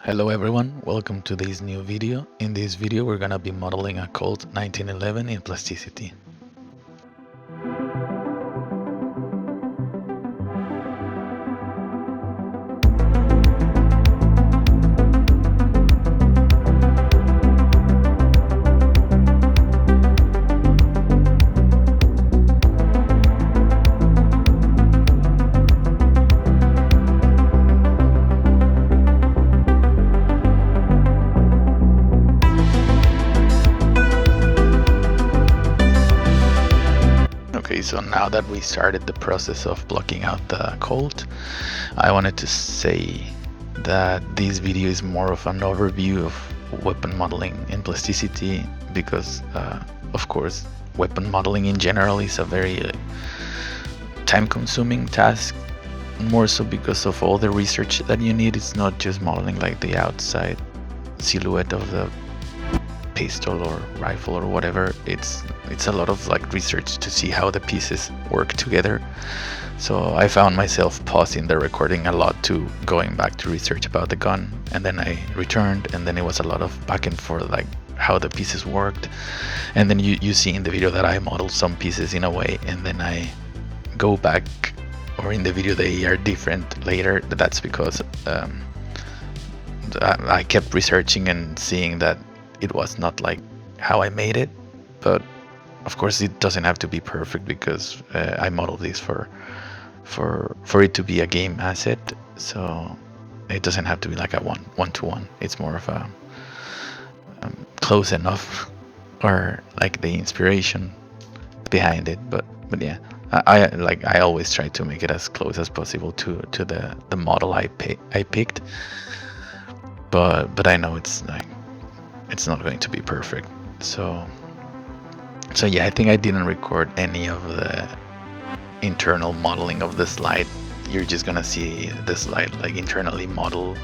Hello everyone, welcome to this new video. In this video we're gonna be modeling a Colt 1911 in Plasticity. Okay, so now that we started the process of blocking out the Colt, I wanted to say that this video is more of an overview of weapon modeling in Plasticity because, of course, weapon modeling in general is a very time-consuming task, more so because of all the research that you need. It's not just modeling like the outside silhouette of the pistol or rifle or whatever. It's a lot of like research to see how the pieces work together. So I found myself pausing the recording a lot to going back to research about the gun, and then I returned, and then it was a lot of back and forth like how the pieces worked. And then you see in the video that I modeled some pieces in a way, and then I go back, or in the video they are different later. That's because I kept researching and seeing that it was not like how I made it. But of course it doesn't have to be perfect because I modeled this for it to be a game asset, so it doesn't have to be like a one-to-one. It's more of a close enough, or like the inspiration behind it. But yeah, I always try to make it as close as possible to the model I picked. But I know it's not going to be perfect. So yeah, I think I didn't record any of the internal modeling of the slide. You're just gonna see the slide like internally modeled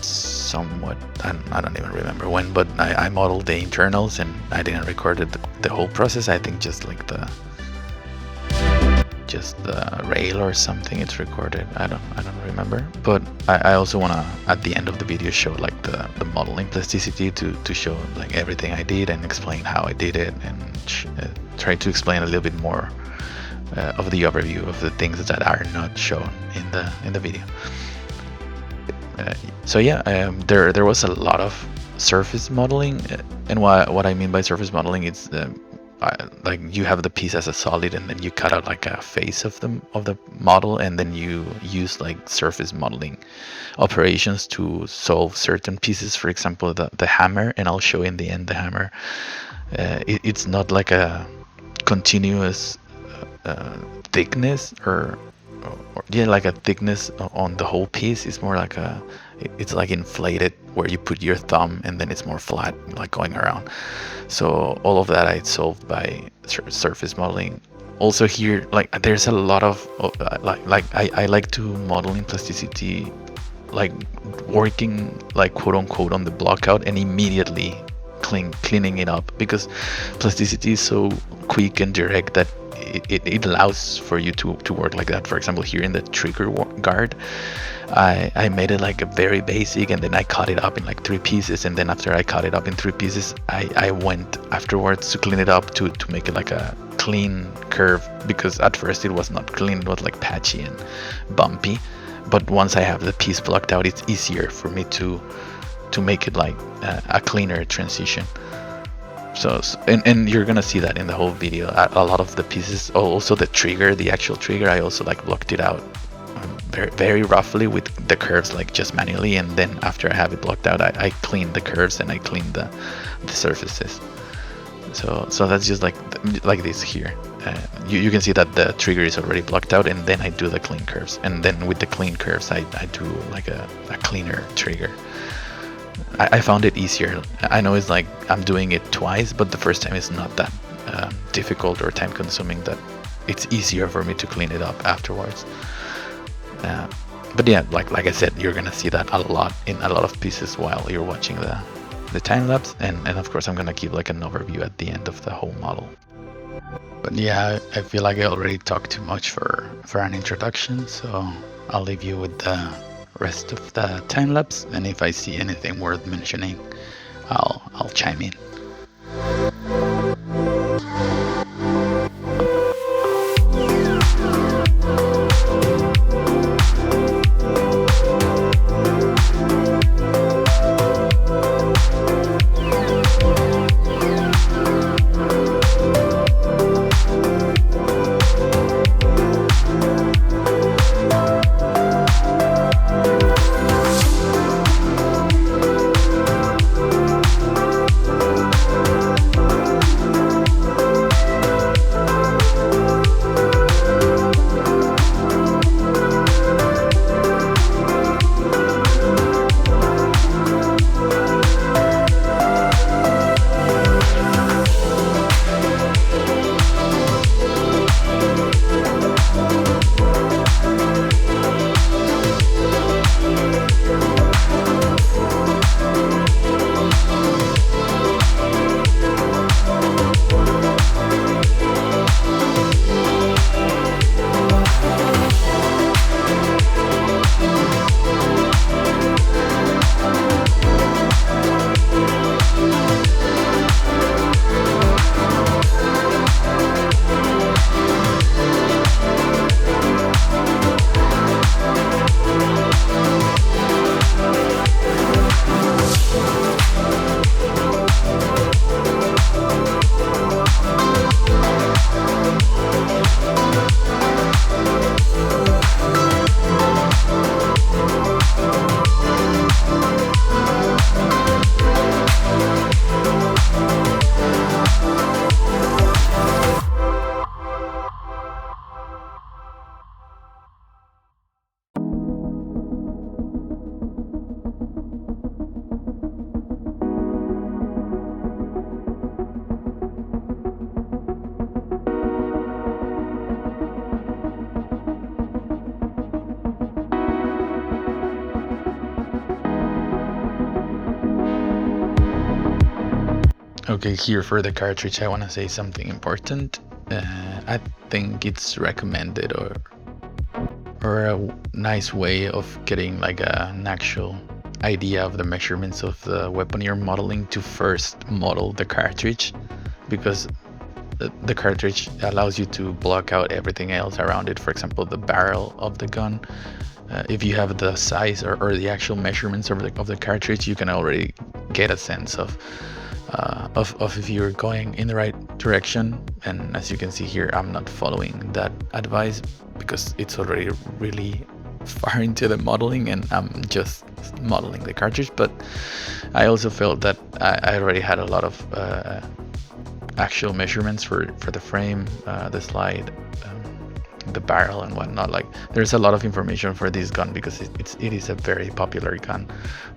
somewhat. I don't even remember when, but I modeled the internals and I didn't record the whole process. I think just like the rail or something it's recorded. I don't remember. But I also want to at the end of the video show like the modeling Plasticity to show like everything I did and explain how I did it, and try to explain a little bit more of the overview of the things that are not shown in the video. So yeah, there was a lot of surface modeling, and what I mean by surface modeling is like you have the piece as a solid, and then you cut out like a face of the model, and then you use like surface modeling operations to solve certain pieces. For example, the hammer, and I'll show in the end the hammer. It's not like a continuous thickness or yeah, like a thickness on the whole piece. It's more like it's like inflated, where you put your thumb and then it's more flat, like going around. So all of that I solved by surface modeling. Also here, like there's a lot of I like to model in Plasticity, like working like quote unquote on the blockout and immediately cleaning it up, because Plasticity is so quick and direct that it allows for you to work like that. For example, here in the trigger guard, I made it like a very basic, and then I cut it up in like 3 pieces, and then after I cut it up in 3 pieces, I went afterwards to clean it up to make it like a clean curve, because at first it was not clean, it was like patchy and bumpy. But once I have the piece blocked out, it's easier for me to make it like a cleaner transition. So and you're gonna see that in the whole video. A lot of the pieces, also the trigger, the actual trigger, I also like blocked it out very, very roughly with the curves, like just manually, and then after I have it blocked out, I clean the curves and I clean the surfaces. So that's just like this here. You can see that the trigger is already blocked out, and then I do the clean curves, and then with the clean curves I do like a cleaner trigger. I found it easier. I know it's like I'm doing it twice, but the first time is not that difficult or time consuming, that it's easier for me to clean it up afterwards. But yeah, like I said, you're gonna see that a lot in a lot of pieces while you're watching the time lapse, and of course I'm gonna keep like an overview at the end of the whole model. But yeah, I feel like I already talked too much for an introduction, so I'll leave you with the rest of the time lapse, and if I see anything worth mentioning, I'll chime in. Okay, here for the cartridge, I want to say something important. I think it's recommended, or a nice way of getting like an actual idea of the measurements of the weapon you're modeling, to first model the cartridge, because the cartridge allows you to block out everything else around it. For example, the barrel of the gun. If you have the size or the actual measurements of the cartridge, you can already get a sense of if you're going in the right direction. And as you can see here, I'm not following that advice because it's already really far into the modeling and I'm just modeling the cartridge. But I also felt that I already had a lot of actual measurements for the frame, the slide, the barrel and whatnot. Like, there's a lot of information for this gun because it is a very popular gun.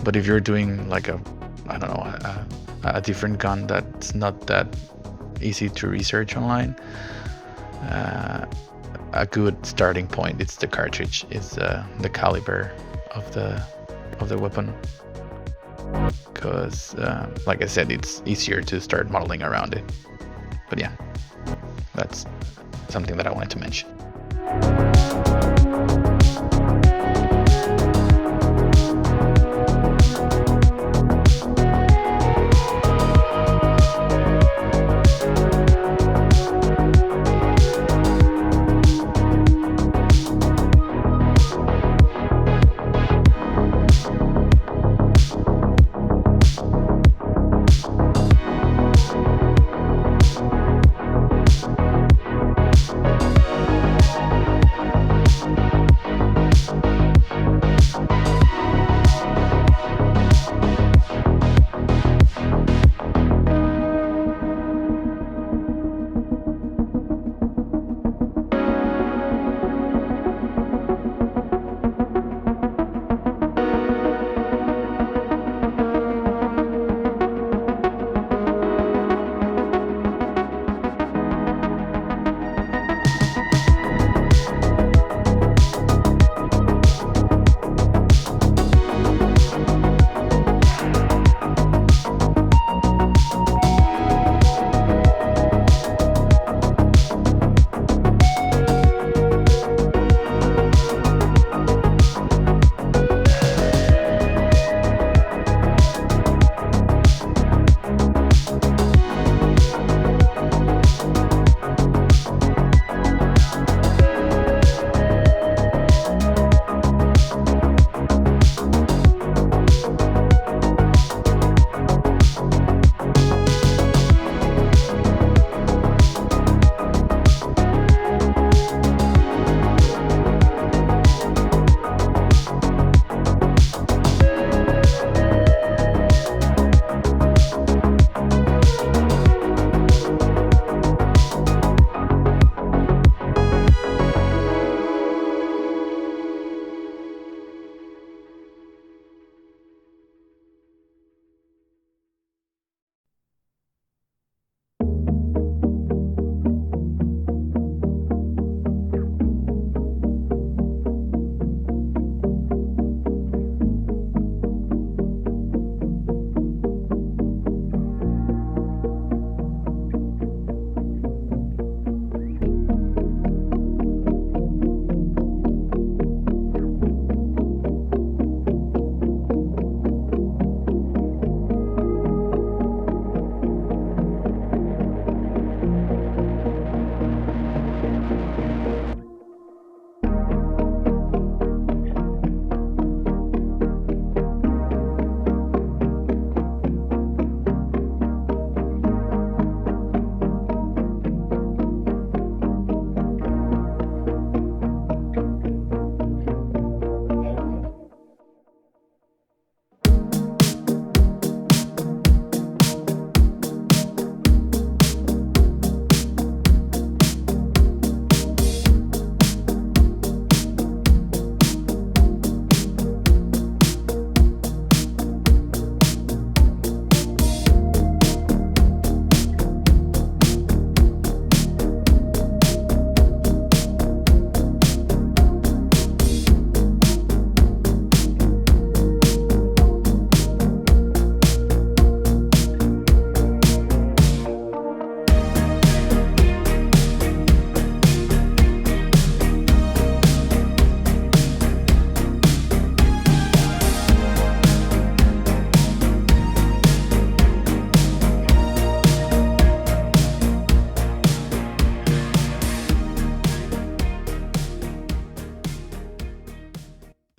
But if you're doing like I don't know, a different gun that's not that easy to research online, a good starting point is the cartridge, is the caliber of the weapon, because like I said, it's easier to start modeling around it. But yeah, that's something that I wanted to mention.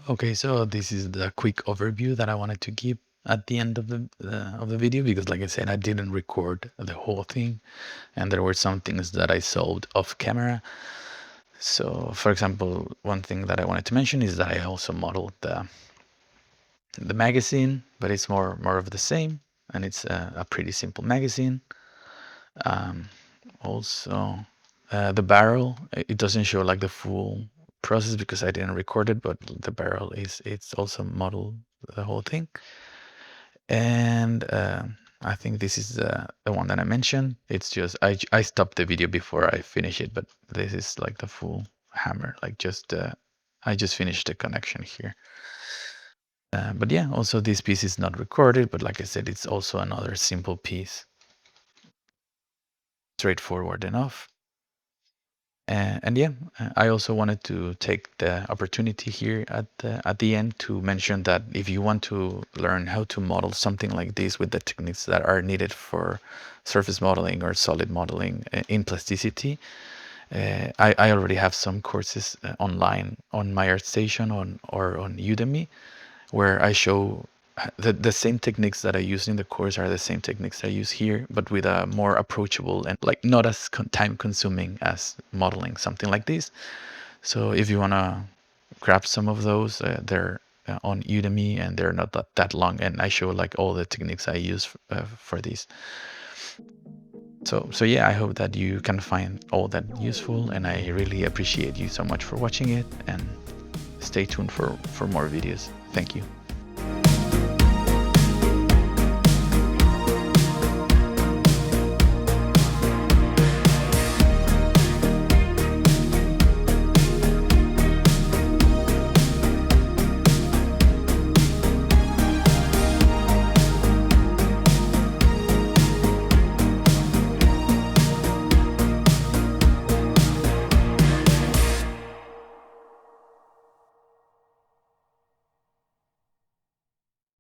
Okay, so this is the quick overview that I wanted to give at the end of the video, because like I said, I didn't record the whole thing, and there were some things that I solved off camera. So for example, one thing that I wanted to mention is that I also modeled the magazine, but it's more of the same, and it's a pretty simple magazine. Also, the barrel, it doesn't show like the full process because I didn't record it, but the barrel it's also modeled the whole thing. And I think this is the one that I mentioned. It's just I stopped the video before I finish it, but this is like the full hammer, like just I just finished the connection here. But yeah, also this piece is not recorded, but like I said, it's also another simple piece, straightforward enough. And yeah, I also wanted to take the opportunity here at the end to mention that if you want to learn how to model something like this with the techniques that are needed for surface modeling or solid modeling in Plasticity, I already have some courses online on my ArtStation or on Udemy, where I show the same techniques that I use in the course are the same techniques I use here, but with a more approachable and like not as time consuming as modeling something like this. So if you want to grab some of those, they're on Udemy, and they're not that long, and I show like all the techniques I use for these. So yeah, I hope that you can find all that useful, and I really appreciate you so much for watching it, and stay tuned for more videos. Thank you.